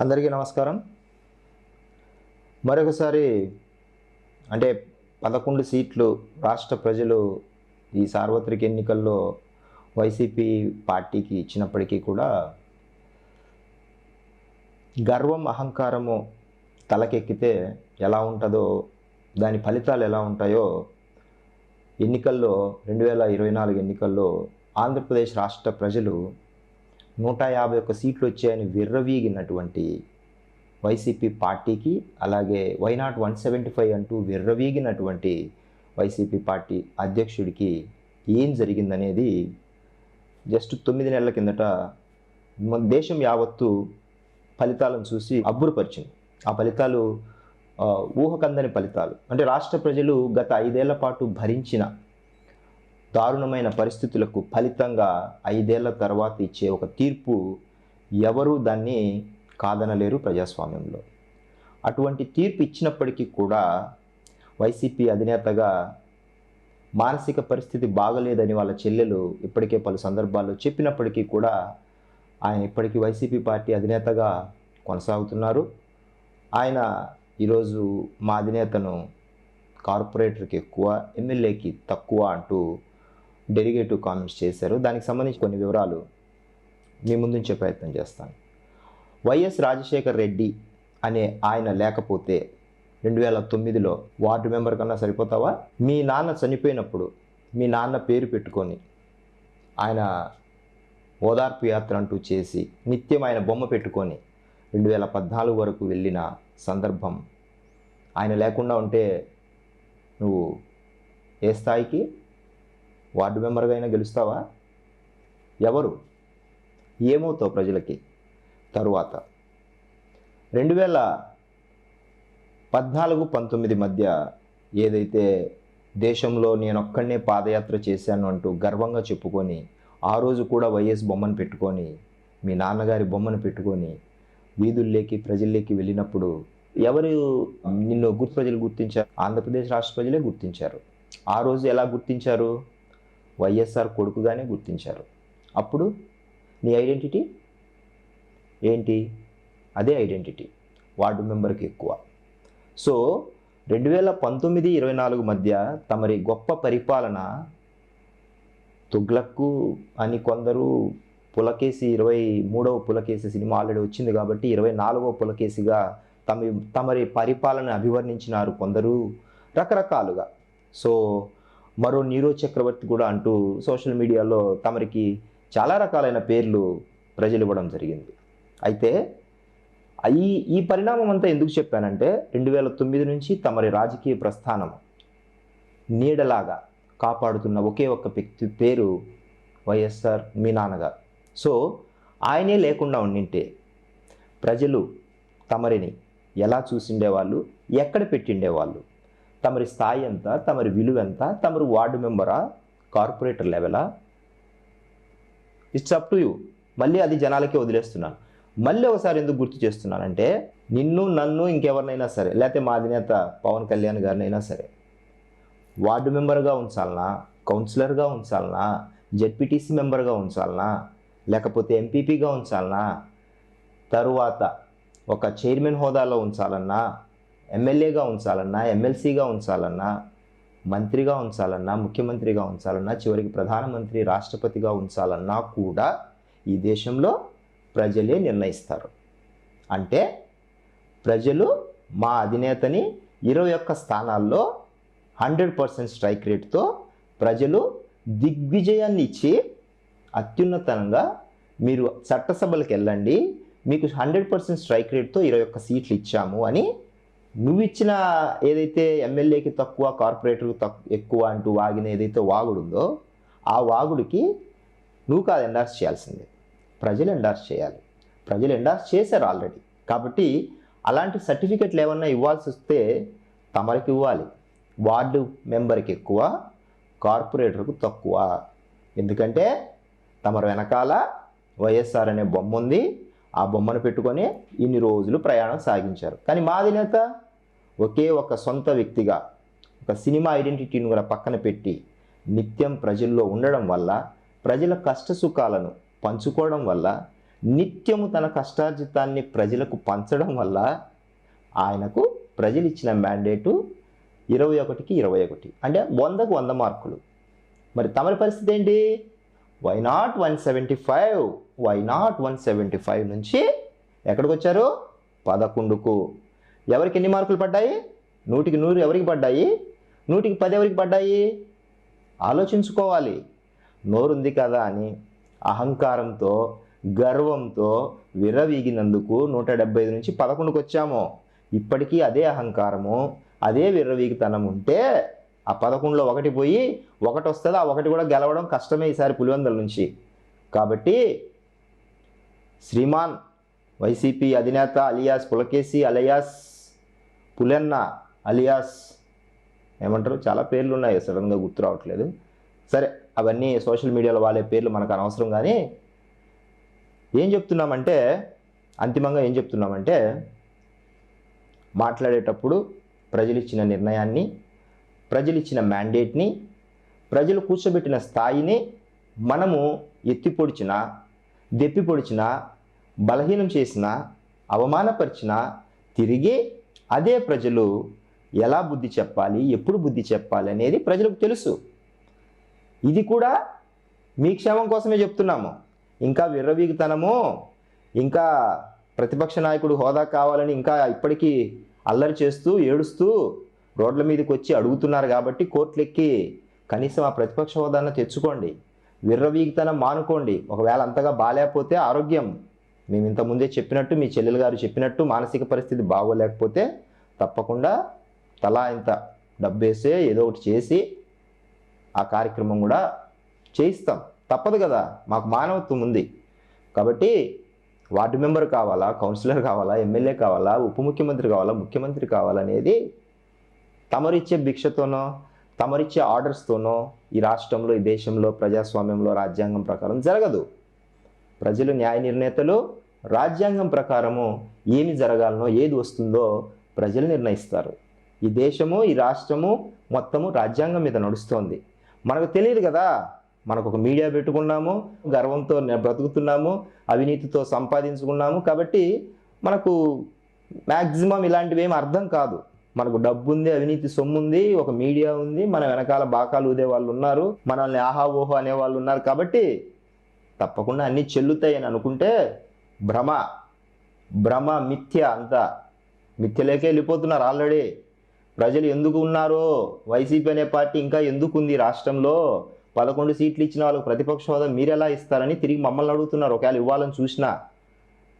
అందరికీ నమస్కారం. మరొకసారి అంటే 11 సీట్లు రాష్ట్ర ప్రజలు ఈ సార్వత్రిక ఎన్నికల్లో వైసీపీ పార్టీకి ఇచ్చినప్పటికీ కూడా గర్వం, అహంకారము తలకెక్కితే ఎలా ఉంటుందో, దాని ఫలితాలు ఎలా ఉంటాయో ఎన్నికల్లో 2024 ఎన్నికల్లో ఆంధ్రప్రదేశ్ రాష్ట్ర ప్రజలు 151 సీట్లు వచ్చాయని విర్రవీగినటువంటి వైసీపీ పార్టీకి, అలాగే వైనాట్ 175 అంటూ విర్రవీగినటువంటి వైసీపీ పార్టీ అధ్యక్షుడికి ఏం జరిగిందనేది జస్ట్ 9 నెలల కిందట మన దేశం యావత్తు ఫలితాలను చూసి అబ్బురపరిచింది. ఆ ఫలితాలు ఊహకందని ఫలితాలు. అంటే రాష్ట్ర ప్రజలు గత 5 ఏళ్ల పాటు భరించిన దారుణమైన పరిస్థితులకు ఫలితంగా 5 ఏళ్ల తర్వాత ఇచ్చే ఒక తీర్పు ఎవరూ దాన్ని కాదనలేరు ప్రజాస్వామ్యంలో. అటువంటి తీర్పు ఇచ్చినప్పటికీ కూడా వైసీపీ అధినేతగా మానసిక పరిస్థితి బాగలేదని వాళ్ళ చెల్లెలు ఇప్పటికే పలు సందర్భాల్లో చెప్పినప్పటికీ కూడా ఆయన ఇప్పటికీ వైసీపీ పార్టీ అధినేతగా కొనసాగుతున్నారు. ఆయన ఈరోజు మా అధినేతను కార్పొరేటర్కి ఎక్కువ, ఎమ్మెల్యేకి తక్కువ అంటూ డెరిగేటివ్ కామెంట్స్ చేశారు. దానికి సంబంధించి కొన్ని వివరాలు మీ ముందుంచే ప్రయత్నం చేస్తాను. వైఎస్ రాజశేఖర్ రెడ్డి అనే ఆయన లేకపోతే 2009లో వార్డు మెంబర్ కన్నా సరిపోతావా? మీ నాన్న చనిపోయినప్పుడు మీ నాన్న పేరు పెట్టుకొని ఆయన ఓదార్పు యాత్ర అంటూ చేసి నిత్యం ఆయన బొమ్మ పెట్టుకొని 2014 వరకు వెళ్ళిన సందర్భం. ఆయన లేకుండా ఉంటే నువ్వు ఏ స్థాయికి వార్డు మెంబర్గా అయినా గెలుస్తావా? ఎవరు ఏమవుతావు ప్రజలకి? తరువాత 2014-19 మధ్య ఏదైతే దేశంలో నేనొక్కడనే పాదయాత్ర చేశాను అంటూ గర్వంగా చెప్పుకొని, ఆ రోజు కూడా వైఎస్ బొమ్మను పెట్టుకొని, మీ నాన్నగారి బొమ్మను పెట్టుకొని వీధుల్లోకి ప్రజల్లోకి వెళ్ళినప్పుడు ఎవరు నిన్ను ప్రజలు గుర్తించారు? ఆంధ్రప్రదేశ్ రాష్ట్ర ప్రజలే గుర్తించారు. ఆ రోజు ఎలా గుర్తించారు? వైఎస్ఆర్ కొడుకుగానే గుర్తించారు. అప్పుడు నీ ఐడెంటిటీ ఏంటి? అదే ఐడెంటిటీ, వార్డు మెంబర్కి ఎక్కువ. సో 2019-24 మధ్య తమరి గొప్ప పరిపాలన తుగ్లక్కు అని కొందరు, పులకేసి 23వ పులకేసి సినిమా ఆల్రెడీ వచ్చింది కాబట్టి 24వ పులకేసిగా తమరి పరిపాలన అభివర్ణించినారు కొందరు రకరకాలుగా. సో మరో నీరో చక్రవర్తి కూడా అంటూ సోషల్ మీడియాలో తమరికి చాలా రకాలైన పేర్లు ప్రజలు ఇవ్వడం జరిగింది. అయితే ఈ పరిణామం అంతా ఎందుకు చెప్పానంటే 2009 నుంచి తమరి రాజకీయ ప్రస్థానం నీడలాగా కాపాడుతున్న ఒకే ఒక్క వ్యక్తి పేరు వైఎస్ఆర్, మీ నాన్నగారు. సో ఆయనే లేకుండా ఉండింటే ప్రజలు తమరిని ఎలా చూసిండేవాళ్ళు, ఎక్కడ పెట్టిండేవాళ్ళు? తమరి స్థాయి ఎంత, తమరి విలువ ఎంత, తమరు వార్డు మెంబరా, కార్పొరేటర్ లెవెలా? It's up to you. మళ్ళీ అది జనాలకే వదిలేస్తున్నాను. మళ్ళీ ఒకసారి ఎందుకు గుర్తు చేస్తున్నానంటే, నిన్ను, నన్ను, ఇంకెవరినైనా సరే, లేకపోతే మా అధినేత పవన్ కళ్యాణ్ గారినైనా సరే వార్డు మెంబర్గా ఉంచాలనా, కౌన్సిలర్గా ఉంచాలనా, జెడ్పీటీసీ మెంబర్గా ఉంచాలనా, లేకపోతే ఎంపీపీగా ఉంచాలనా, తరువాత ఒక చైర్మన్ హోదాలో ఉంచాలన్నా, ఎమ్మెల్యేగా ఉంచాలన్నా, ఎమ్మెల్సీగా ఉంచాలన్నా, మంత్రిగా ఉంచాలన్నా, ముఖ్యమంత్రిగా ఉంచాలన్నా, చివరికి ప్రధానమంత్రి, రాష్ట్రపతిగా ఉంచాలన్నా కూడా ఈ దేశంలో ప్రజలే నిర్ణయిస్తారు. అంటే ప్రజలు మా అధినేతని 21 స్థానాల్లో 100% స్ట్రైక్ రేట్తో ప్రజలు దిగ్విజయాన్ని ఇచ్చి అత్యున్నతంగా మీరు చట్టసభలకు వెళ్ళండి, మీకు 100% స్ట్రైక్ రేట్తో 21 సీట్లు ఇచ్చాము అని నువ్వు ఇచ్చిన ఏదైతే ఎమ్మెల్యేకి తక్కువ, కార్పొరేటర్కి ఎక్కువ అంటూ వాగిన ఏదైతే వాగుడుందో ఆ వాగుడికి నువ్వు కాదు ఎండార్స్ చేయాల్సిందే, ప్రజలు ఎండార్స్ చేయాలి. ప్రజలు ఎండార్స్ చేశారు ఆల్రెడీ. కాబట్టి అలాంటి సర్టిఫికెట్లు ఏమన్నా ఇవ్వాల్సి వస్తే తమరికి ఇవ్వాలి. వార్డు మెంబర్కి ఎక్కువ, కార్పొరేటర్కు తక్కువ. ఎందుకంటే తమరు వెనకాల వైఎస్ఆర్ అనే బొమ్మ ఉంది. ఆ బొమ్మను పెట్టుకొని ఇన్ని రోజులు ప్రయాణం సాగించారు. కానీ మా అధినేత ఒకే ఒక సొంత వ్యక్తిగా ఒక సినిమా ఐడెంటిటీని కూడా పక్కన పెట్టి నిత్యం ప్రజల్లో ఉండడం వల్ల, ప్రజల కష్ట సుఖాలను పంచుకోవడం వల్ల నిత్యము తన కష్టార్జితాన్ని ప్రజలకు పంచడం వల్ల ఆయనకు ప్రజలు ఇచ్చిన మ్యాండేటు 21కి 21, అంటే 100కు 100 మార్కులు. మరి తమరి పరిస్థితి ఏంటి? వై నాట్ 175, వై నాట్ 175 నుంచి ఎక్కడికి వచ్చారు? 11కు. ఎవరికి ఎన్ని మార్కులు పడ్డాయి? 100కి 100 ఎవరికి పడ్డాయి? 100కి 10 ఎవరికి పడ్డాయి? ఆలోచించుకోవాలి. నోరుంది కదా అని అహంకారంతో గర్వంతో విర్రవీగినందుకు 175 నుంచి 11కు వచ్చాము. ఇప్పటికీ అదే అహంకారము, అదే విర్రవీగితనం ఉంటే ఆ 11లో 1 పోయి 1 వస్తుంది. ఆ 1 కూడా గెలవడం కష్టమే ఈసారి పులివెందుల నుంచి. కాబట్టి శ్రీమాన్ వైసీపీ అధినేత అలియాస్ పులకేశి అలియాస్ పులెన్న అలియాస్ ఏమంటారు, చాలా పేర్లు ఉన్నాయి, సడన్గా గుర్తు రావట్లేదు. సరే, అవన్నీ సోషల్ మీడియాలో వాళ్ళే పేర్లు మనకు అనవసరం. కానీ ఏం చెప్తున్నామంటే, అంతిమంగా ఏం చెప్తున్నామంటే, మాట్లాడేటప్పుడు ప్రజలు ఇచ్చిన నిర్ణయాన్ని, ప్రజలు ఇచ్చిన మ్యాండేట్ని, ప్రజలు కూర్చోబెట్టిన స్థాయిని మనము ఎత్తిపొడిచినా, దెప్పిపొడిచినా, బలహీనం చేసినా, అవమానపరిచినా తిరిగి అదే ప్రజలు ఎలా బుద్ధి చెప్పాలి, ఎప్పుడు బుద్ధి చెప్పాలి అనేది ప్రజలకు తెలుసు. ఇది కూడా మీ క్షేమం కోసమే చెప్తున్నాము. ఇంకా విర్రవీగుతనము, ఇంకా ప్రతిపక్ష నాయకుడు హోదా కావాలని ఇంకా ఇప్పటికీ అల్లరి చేస్తూ ఏడుస్తూ రోడ్ల మీదకి వచ్చి అడుగుతున్నారు కాబట్టి కోర్టులెక్కి కనీసం ఆ ప్రతిపక్ష హోదాను తెచ్చుకోండి. విర్రవీగుతనం మానుకోండి. ఒకవేళ అంతగా బాలేకపోతే ఆరోగ్యం, మేము ఇంతకుముందే చెప్పినట్టు, మీ చెల్లెలు గారు చెప్పినట్టు మానసిక పరిస్థితి బాగోలేకపోతే తప్పకుండా తలా ఇంత డబ్బేసే ఏదో ఒకటి చేసి ఆ కార్యక్రమం కూడా చేయిస్తాం. తప్పదు కదా, మాకు మానవత్వం ఉంది. కాబట్టి వార్డు మెంబర్ కావాలా, కౌన్సిలర్ కావాలా, ఎమ్మెల్యే కావాలా, ఉప ముఖ్యమంత్రి కావాలా, ముఖ్యమంత్రి కావాలనేది తమరిచ్చే భిక్షతోనో తమరిచ్చే ఆర్డర్స్తోనో ఈ రాష్ట్రంలో, ఈ దేశంలో, ప్రజాస్వామ్యంలో రాజ్యాంగం ప్రకారం జరగదు. ప్రజలు న్యాయ నిర్ణేతలు. రాజ్యాంగం ప్రకారము ఏమి జరగాలనో, ఏది వస్తుందో ప్రజలు నిర్ణయిస్తారు. ఈ దేశము, ఈ రాష్ట్రము మొత్తము రాజ్యాంగం మీద నడుస్తోంది. మనకు తెలియదు కదా, మనకు ఒక మీడియా పెట్టుకున్నాము, గర్వంతో బ్రతుకుతున్నాము, అవినీతితో సంపాదించుకున్నాము. కాబట్టి మనకు మ్యాక్సిమం ఇలాంటివి ఏమి అర్థం కాదు. మనకు డబ్బు ఉంది, అవినీతి సొమ్ము ఉంది, ఒక మీడియా ఉంది, మన వెనకాల బాకాలు ఊదే వాళ్ళు ఉన్నారు, మనల్ని ఆహా ఓహో అనే వాళ్ళు ఉన్నారు. కాబట్టి తప్పకుండా అన్నీ చెల్లుతాయి అని అనుకుంటే భ్రమ, మిథ్య, అంతా మిథ్యలేకే వెళ్ళిపోతున్నారు ఆల్రెడీ. ప్రజలు ఎందుకు ఉన్నారో, వైసీపీ అనే పార్టీ ఇంకా ఎందుకు ఉంది రాష్ట్రంలో, 11 సీట్లు ఇచ్చిన వాళ్ళకు ప్రతిపక్ష హోదా మీరెలా ఇస్తారని తిరిగి మమ్మల్ని అడుగుతున్నారు, ఒకవేళ ఇవ్వాలని చూసినా.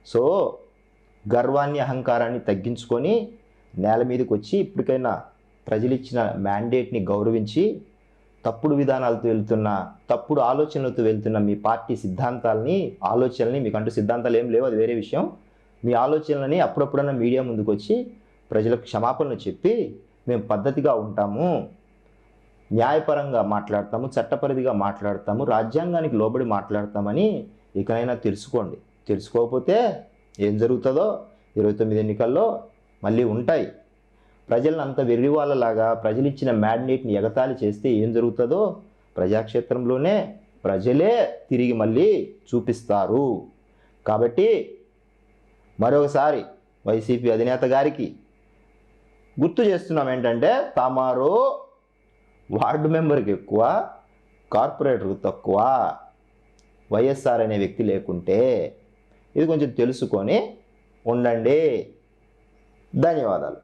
సో గర్వాన్ని, అహంకారాన్ని తగ్గించుకొని నేల మీదకి వచ్చి ఇప్పటికైనా ప్రజలు ఇచ్చిన మ్యాండేట్ని గౌరవించి తప్పుడు విధానాలతో వెళ్తున్న, తప్పుడు ఆలోచనలతో వెళ్తున్న మీ పార్టీ సిద్ధాంతాలని, ఆలోచనల్ని, మీకంటూ సిద్ధాంతాలు ఏం లేవు, అది వేరే విషయం, మీ ఆలోచనలని అప్పుడప్పుడన్నా మీడియా ముందుకు వచ్చి ప్రజలకు క్షమాపణలు చెప్పి మేము పద్ధతిగా ఉంటాము, న్యాయపరంగా మాట్లాడతాము, చట్టపరిధిగా మాట్లాడతాము, రాజ్యాంగానికి లోబడి మాట్లాడతామని ఇకనైనా తెలుసుకోండి. తెలుసుకోకపోతే ఏం జరుగుతుందో 29 ఎన్నికల్లో మళ్ళీ ఉంటాయి. ప్రజలను అంత వెర్రి వాళ్ళలాగా ప్రజలు ఇచ్చిన మ్యాండేట్ని ఎగతాళి చేస్తే ఏం జరుగుతుందో ప్రజాక్షేత్రంలోనే ప్రజలే తిరిగి మళ్ళీ చూపిస్తారు. కాబట్టి మరొకసారి వైసీపీ అధినేత గారికి గుర్తు చేస్తున్నాం ఏంటంటే, తమరు వార్డు మెంబర్కి ఎక్కువ, కార్పొరేటర్కి తక్కువ, వైఎస్ఆర్ అనే వ్యక్తి లేకుంటే ఇది కొంచెం తెలుసుకొని ఉండండి. ధన్యవాదాలు.